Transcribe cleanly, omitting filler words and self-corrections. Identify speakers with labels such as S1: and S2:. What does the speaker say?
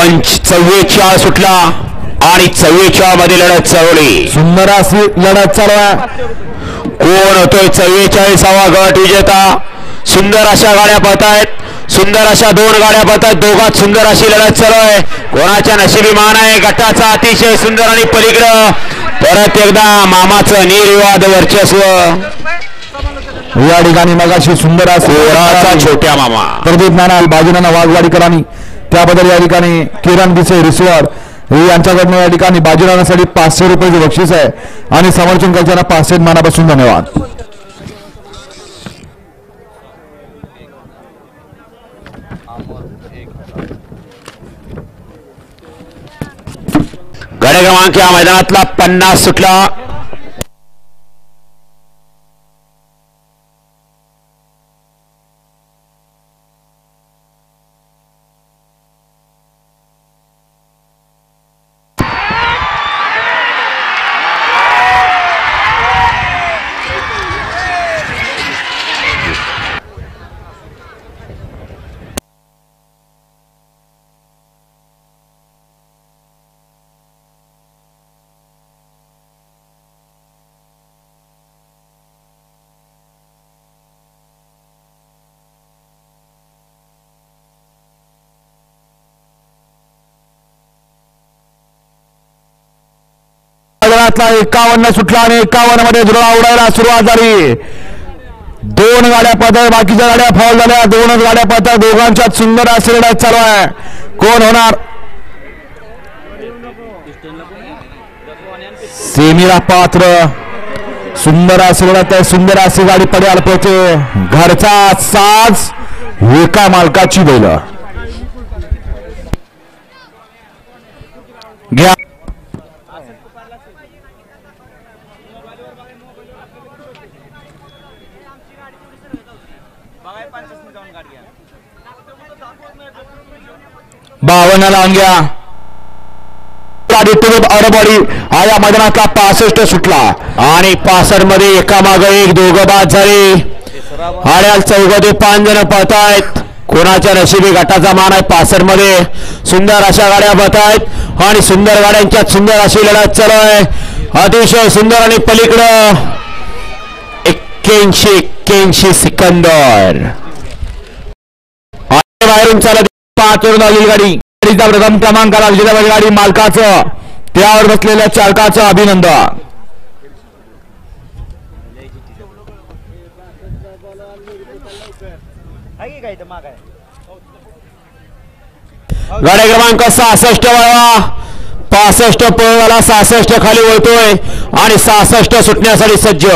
S1: पंच 44 सुटला आणि 44 मध्ये लढत चालवली.
S2: सुंदर अशी लढत चालू आहे.
S1: कोण होतोय 44वा गट विजेता. सुंदर अशा गाड्या पळतायत. सुंदर अशा दोन गाड्या पळतायत. दोघात सुंदर अशी लढत चालू आहे. कोणाच्या नशिबी मान आहे. गटाचा अतिशय सुंदर आणि पलीकडं परत एकदा मामाचं निर्विवाद वर्चस्व.
S2: या ठिकाणी मगाशी सुंदर
S1: असा छोट्या मामा
S2: प्रदीप नाना बाजूनाना वाघवाडीकरांनी त्याबद्दल या ठिकाणी किरण दिसे रिसवाड यांच्याकडनं या ठिकाणी बाजूनानासाठी 500 रुपयाचे बक्षीस आहे आणि समर्थन करताना 500 मानापासून धन्यवाद.
S1: गडे क्रमांक या मैदानातला 50 सुटला.
S2: मैदानातला 51 सुटला आणि 51 मध्ये धुरा उडायला सुरुवात झाली. दोन गाड्या पळतात. बाकीच्या गाड्या फाऊल झाल्या. दोनच गाड्या पळतात. दोघांच्यात सुंदर अशी लढत चालू आहे. कोण होणार सेमीला पात्र. सुंदर अशी लढत आहे. सुंदर अशी गाडी पड्याला पोहोचते. घरचा साज एका मालकाची बैल घ्या. बावन्नला अंग्या अरबडी हा या मैदानातला 65 सुटला
S1: आणि 65 मध्ये एकामागे एक दोघं बाद झाले. आड्याल 4 ते 5 जण पळतायत. कोणाच्या नशिबी गटाचा मान आहे. 65 मध्ये सुंदर अशा गाड्या पळतायत आणि सुंदर गाड्यांच्यात सुंदर अशी लढत चालू आहे. अतिशय सुंदर आणि पलीकडं 81 सिकंदर बाहेरून चालत 5 वरून आलेली गाडी. गाडीचा प्रथम क्रमांकाला विजेता गाडी मालकाचं त्यावर बसलेल्या चालकाचं अभिनंदन. गाडी क्रमांक 66 वळवा. 65 पळवाला 66 खाली वळतोय आणि 66 सुटण्यासाठी सज्ज.